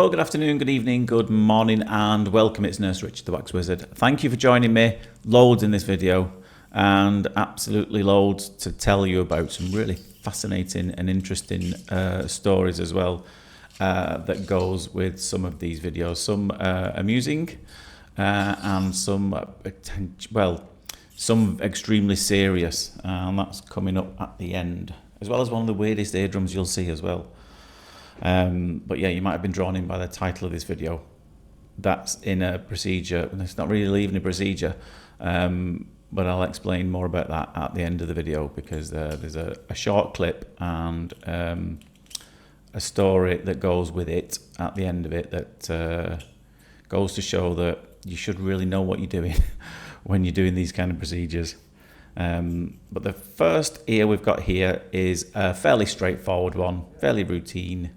Hello, good afternoon, good evening, good morning, and welcome. It's Nurse Richard, the Wax Wizard. Thank you for joining me. Loads in this video, and absolutely loads to tell you about. Some really fascinating and interesting stories as well that goes with some of these videos. Some amusing and some, some extremely serious, and that's coming up at the end, as well as one of the weirdest eardrums you'll see as well. But yeah, you might have been drawn in by the title of this video. That's in a procedure, and it's not really even a procedure, but I'll explain more about that at the end of the video, because there's a short clip and a story that goes with it at the end of it that goes to show that you should really know what you're doing when you're doing these kind of procedures. But the first ear we've got here is a fairly straightforward one, fairly routine,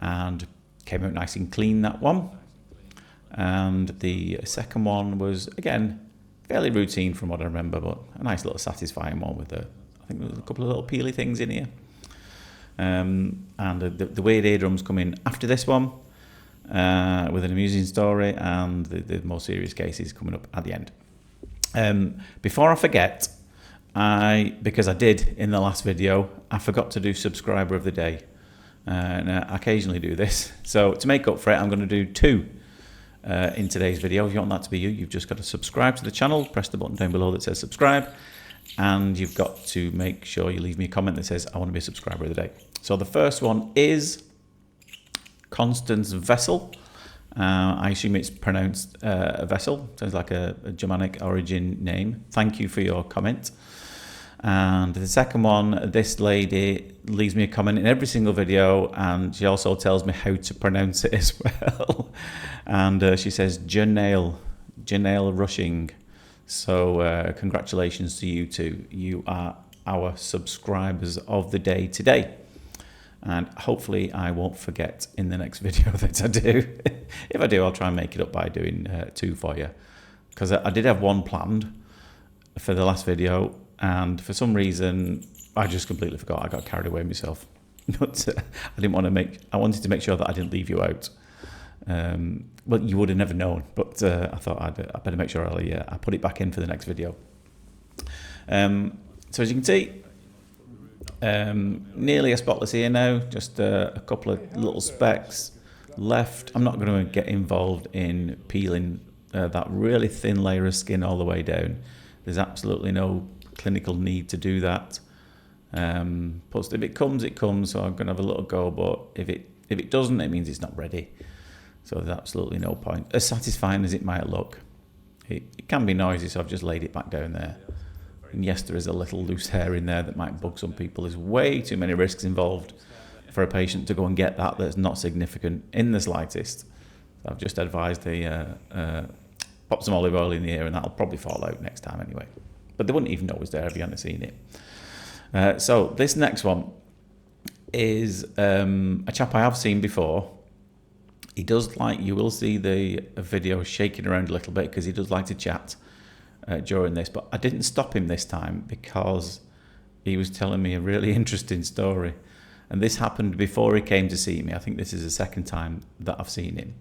and came out nice and clean, that one. And the second one was, again, fairly routine from what I remember, but a nice little satisfying one with I think there was a couple of little peely things in here. And the weird eardrums come in after this one, with an amusing story, and the more serious cases coming up at the end. Before I forget, because I did in the last video, I forgot to do subscriber of the day, and I occasionally do this. So to make up for it, I'm going to do two in today's video. If you want that to be you, you've just got to subscribe to the channel, press the button down below that says subscribe, and you've got to make sure you leave me a comment that says I want to be a subscriber of the day. So the first one is Constance Vessel. I assume it's pronounced a vessel. Sounds like a Germanic origin name. Thank you for your comment. And the second one, this lady leaves me a comment in every single video, and she also tells me how to pronounce it as well. And she says Janelle Rushing. So congratulations to you two. You are our subscribers of the day today. And hopefully I won't forget in the next video that I do. If I do, I'll try and make it up by doing two for you. Because I did have one planned for the last video, and for some reason I just completely forgot. I got carried away myself. But I wanted to make sure that I didn't leave you out. Well, you would have never known, but I thought I'd better make sure I put it back in for the next video. So as you can see, nearly a spotless ear now, just a couple of little specks left. I'm not going to get involved in peeling that really thin layer of skin all the way down. There's absolutely no clinical need to do that. But if it comes, it comes, so I'm going to have a little go, but if it doesn't, it means it's not ready. So there's absolutely no point. As satisfying as it might look, it can be noisy, so I've just laid it back down there. And yes, there is a little loose hair in there that might bug some people. There's way too many risks involved for a patient to go and get that's not significant in the slightest. So I've just advised pop some olive oil in the ear, and that'll probably fall out next time anyway. But they wouldn't even know it was there if you hadn't seen it. So this next one is a chap I have seen before. He does you will see the video shaking around a little bit because he does like to chat during this, but I didn't stop him this time because he was telling me a really interesting story, and this happened before he came to see me. I think this is the second time that I've seen him,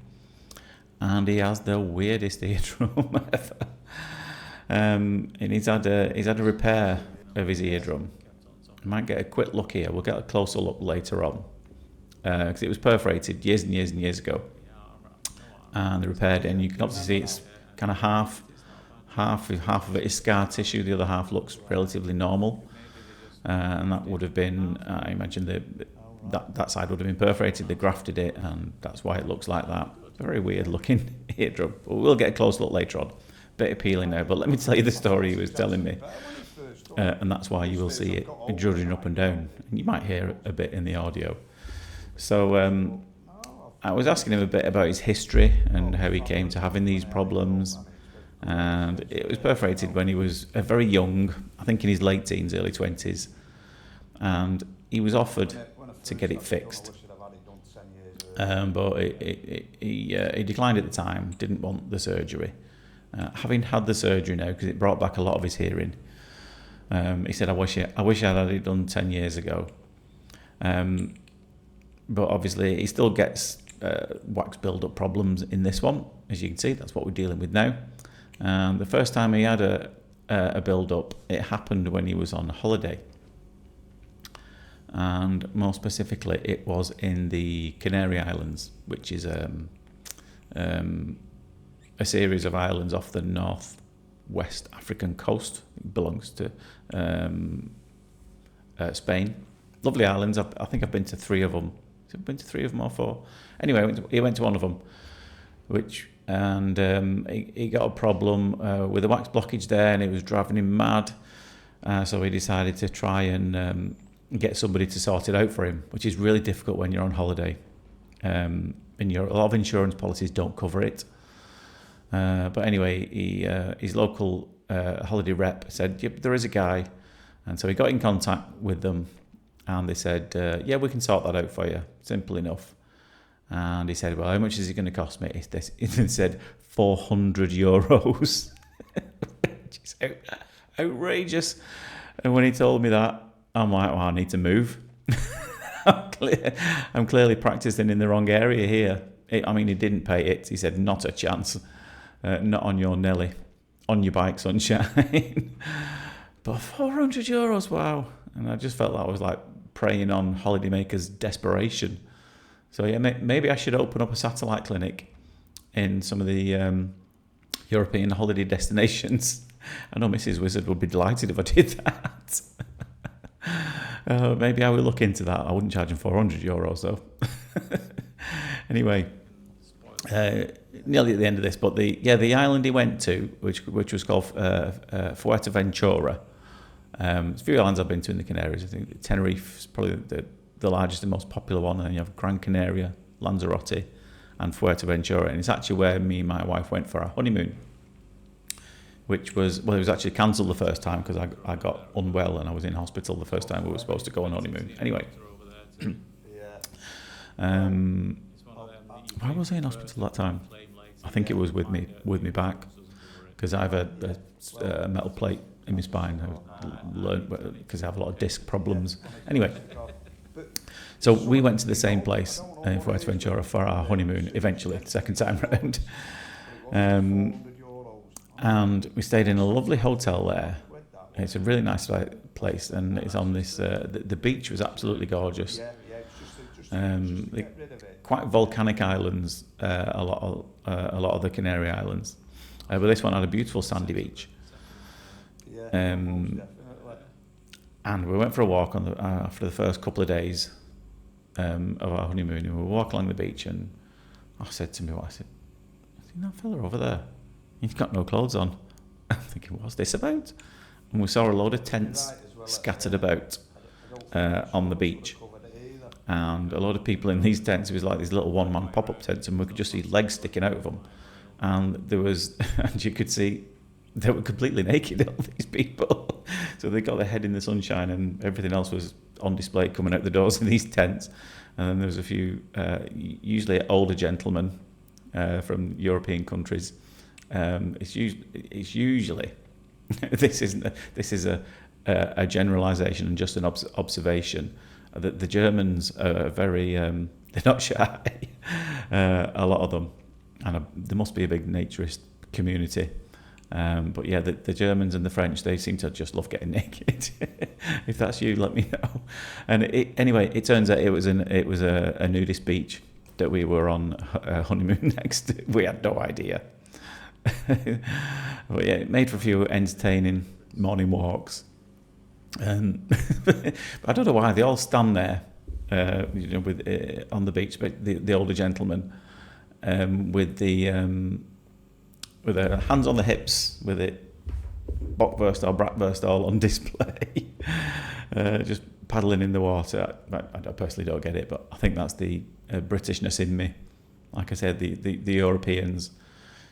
and he has the weirdest eardrum ever. And he's had a repair of his eardrum. I might get a quick look here. We'll get a closer look later on, because it was perforated years and years and years ago, and they repaired it, and you can obviously see it's kind of half of it is scar tissue, the other half looks relatively normal, and that would have been, I imagine that side would have been perforated. They grafted it, and that's why it looks like that. Very weird looking eardrum, but we'll get a close look later on. Bit of peeling now, but let me tell you the story he was telling me, and that's why you will see it judging up and down, and you might hear a bit in the audio. So I was asking him a bit about his history and how he came to having these problems. And it was perforated when he was very young, I think in his late teens, early 20s, and he was offered to get it fixed, but he declined at the time, didn't want the surgery. Having had the surgery now, because it brought back a lot of his hearing, he said, I wish I'd had it done 10 years ago. But obviously he still gets wax build-up problems in this one. As you can see, that's what we're dealing with now. The first time he had a build-up, it happened when he was on holiday. And more specifically, it was in the Canary Islands, which is a series of islands off the northwest African coast. It belongs to Spain. Lovely islands. I think I've been to 3 of them. I've been to 3 of them or 4. Anyway, he went to one of them, he got a problem with a wax blockage there, and it was driving him mad. So he decided to try and get somebody to sort it out for him, which is really difficult when you're on holiday. A lot of insurance policies don't cover it. But anyway, his local holiday rep said, yep, there is a guy. And so he got in contact with them, and they said, yeah, we can sort that out for you. Simple enough. And he said, well, how much is it going to cost me? He said, €400. Which is outrageous. And when he told me that, I'm like, well, I need to move. I'm clearly practicing in the wrong area here. He didn't pay it. He said, not a chance. Not on your Nelly. On your bike, sunshine. But €400, wow. And I just felt that was like preying on holidaymakers' desperation. So yeah, maybe I should open up a satellite clinic in some of the European holiday destinations. I know Mrs. Wizard would be delighted if I did that. Maybe I will look into that. I wouldn't charge him €400 though. Anyway, nearly at the end of this, but the island he went to, which was called Fuerteventura. There's a few islands I've been to in the Canaries. I think Tenerife is probably the largest and most popular one, and then you have Gran Canaria, Lanzarote, and Fuerteventura, and it's actually where me and my wife went for our honeymoon, which was, it was actually cancelled the first time because I got unwell and I was in hospital the first time we were supposed to go on honeymoon. Anyway, why was I in hospital that time? I think it was with me back, because I have a metal plate in my spine. I learned because I have a lot of disc problems. Anyway, so we went to the same place in Fuerteventura for our honeymoon eventually, the second time round. And we stayed in a lovely hotel there. It's a really nice place, and it's on this. The beach was absolutely gorgeous. Quite volcanic islands, a lot of the Canary Islands, but this one had a beautiful sandy beach. And we went for a walk after the first couple of days of our honeymoon, and we walked along the beach, and I said to my wife, I said, "See that fella over there? He's got no clothes on." I'm thinking, what's this about? And we saw a load of tents scattered about on the beach, and a lot of people in these tents. It was like these little one-man pop-up tents, and we could just see legs sticking out of them, and and you could see they were completely naked, all these people. So they got their head in the sunshine, and everything else was on display coming out the doors in these tents. And then there was a few, usually older gentlemen from European countries. It's usually this is a generalisation and just an observation that the Germans are very they're not shy, a lot of them, and there must be a big naturist community. But yeah, the Germans and the French, they seem to just love getting naked. If that's you, let me know. And anyway, it turns out it was a nudist beach that we were on honeymoon next to. We had no idea. But yeah, it made for a few entertaining morning walks. But I don't know why they all stand there, with on the beach. But the older gentlemen, with their hands on the hips, with it bockwurst or bratwurst all on display, just paddling in the water. I personally don't get it, but I think that's the Britishness in me. Like I said, the Europeans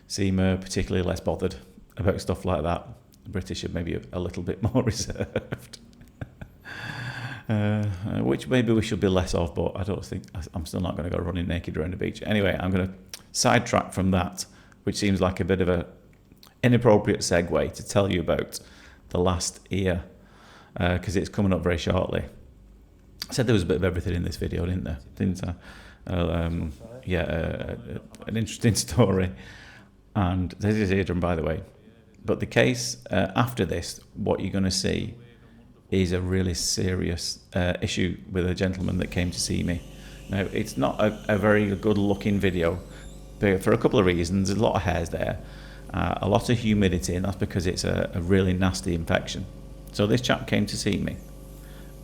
seem particularly less bothered about stuff like that. The British are maybe a little bit more reserved, which maybe we should be less of, but I don't think, I'm still not going to go running naked around the beach. Anyway, I'm going to sidetrack from that, which seems like a bit of a inappropriate segue to tell you about the last ear, because it's coming up very shortly. I said there was a bit of everything in this video, didn't I? yeah, an interesting story. And this is eardrum, by the way. But the case after this, what you're going to see is a really serious issue with a gentleman that came to see me. Now, it's not a very good looking video for a couple of reasons. There's a lot of hairs there, a lot of humidity, and that's because it's a really nasty infection. So this chap came to see me,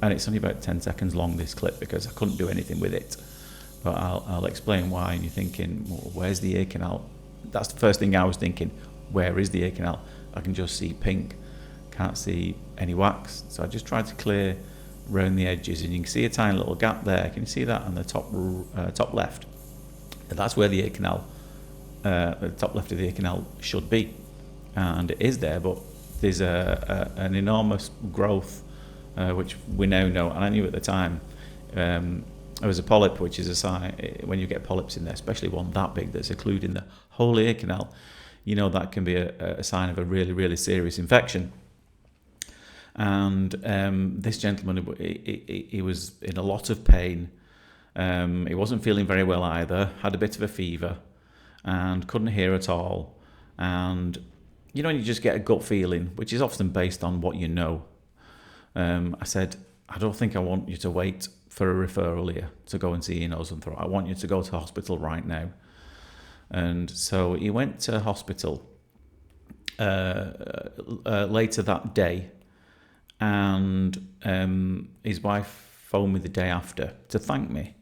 and it's only about 10 seconds long, this clip, because I couldn't do anything with it. But I'll explain why. And you're thinking, well, where's the ear canal? That's the first thing I was thinking. Where is the ear canal? I can just see pink, can't see any wax. So I just tried to clear around the edges, and you can see a tiny little gap there. Can you see that on the top left? And that's where the ear canal, the top left of the ear canal should be, and it is there. But there's an enormous growth, which we now know, and I knew at the time. There was a polyp, which is a sign when you get polyps in there, especially one that big that's occluding the whole ear canal. You know that can be a sign of a really, really serious infection. And this gentleman, he was in a lot of pain. He wasn't feeling very well either, had a bit of a fever, and couldn't hear at all. And you know, when you just get a gut feeling, which is often based on what you know. I said, I don't think I want you to wait for a referral here to go and see your nose and throat. I want you to go to hospital right now. And so he went to hospital later that day, and his wife phoned me the day after to thank me.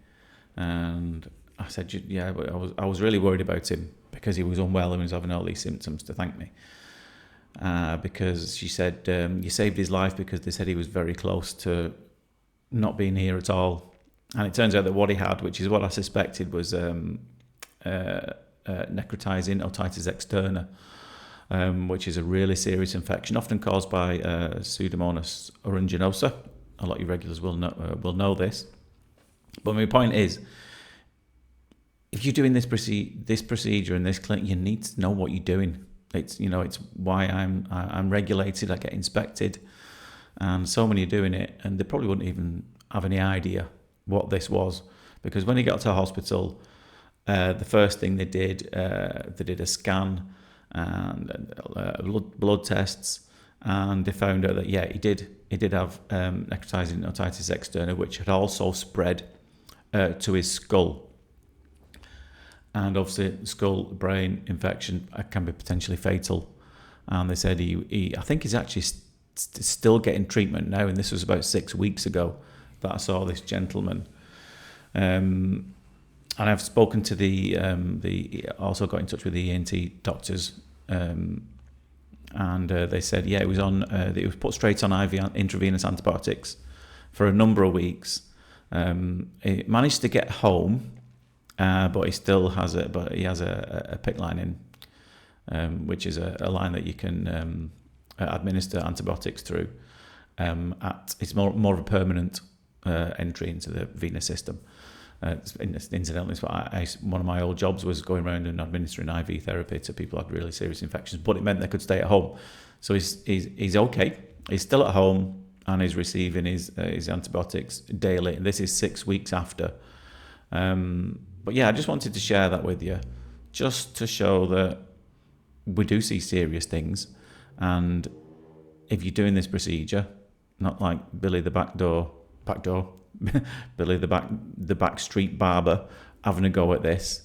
And I said, yeah, I was really worried about him because he was unwell and he was having all these symptoms, to thank me. Because she said, you saved his life, because they said he was very close to not being here at all. And it turns out that what he had, which is what I suspected, was necrotizing otitis externa, which is a really serious infection, often caused by Pseudomonas aeruginosa. A lot of you regulars will know this. But my point is, if you're doing this procedure in this clinic, you need to know what you're doing. It's why I'm regulated. I get inspected, and so many are doing it, and they probably wouldn't even have any idea what this was, because when he got to hospital, the first thing they did a scan and blood tests, and they found out that he did have necrotizing otitis externa, which had also spread to his skull. And obviously, skull-brain infection can be potentially fatal. And they said I think he's actually still getting treatment now. And this was about 6 weeks ago that I saw this gentleman. And I've spoken to also got in touch with the ENT doctors. And they said, it was it was put straight on intravenous antibiotics for a number of weeks. He managed to get home. But he still has a PICC line in, which is a line that you can administer antibiotics through. It's more of a permanent entry into the venous system. Incidentally, one of my old jobs was going around and administering IV therapy to people who had really serious infections, but it meant they could stay at home. So he's okay. He's still at home and he's receiving his antibiotics daily. And this is 6 weeks after. But yeah, I just wanted to share that with you, just to show that we do see serious things. And if you're doing this procedure, not like Billy the Billy the back street barber having a go at this,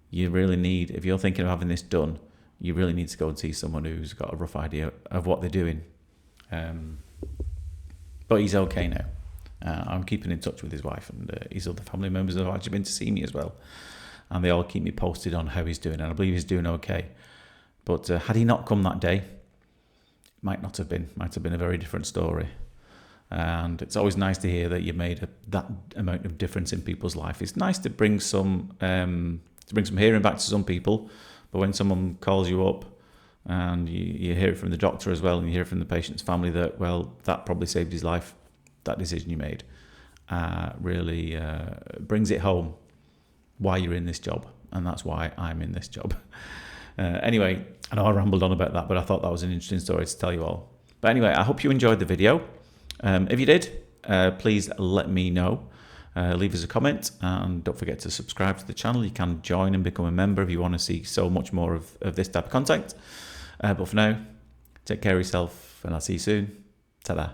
you really need, if you're thinking of having this done, you really need to go and see someone who's got a rough idea of what they're doing. But he's okay now. I'm keeping in touch with his wife, and his other family members have actually been to see me as well, and they all keep me posted on how he's doing, and I believe he's doing okay. But had he not come that day, it might have been a very different story. And it's always nice to hear that you made that amount of difference in people's life. It's nice to bring some hearing back to some people, but when someone calls you up and you hear it from the doctor as well, and you hear it from the patient's family that, well, that probably saved his life, that decision you made really brings it home why you're in this job, and that's why I'm in this job. Anyway, I know I rambled on about that, but I thought that was an interesting story to tell you all. But anyway, I hope you enjoyed the video. If you did, please let me know. leave us a comment, and don't forget to subscribe to the channel. You can join and become a member if you want to see so much more of this type of content. But for now, take care of yourself, and I'll see you soon. Ta-da.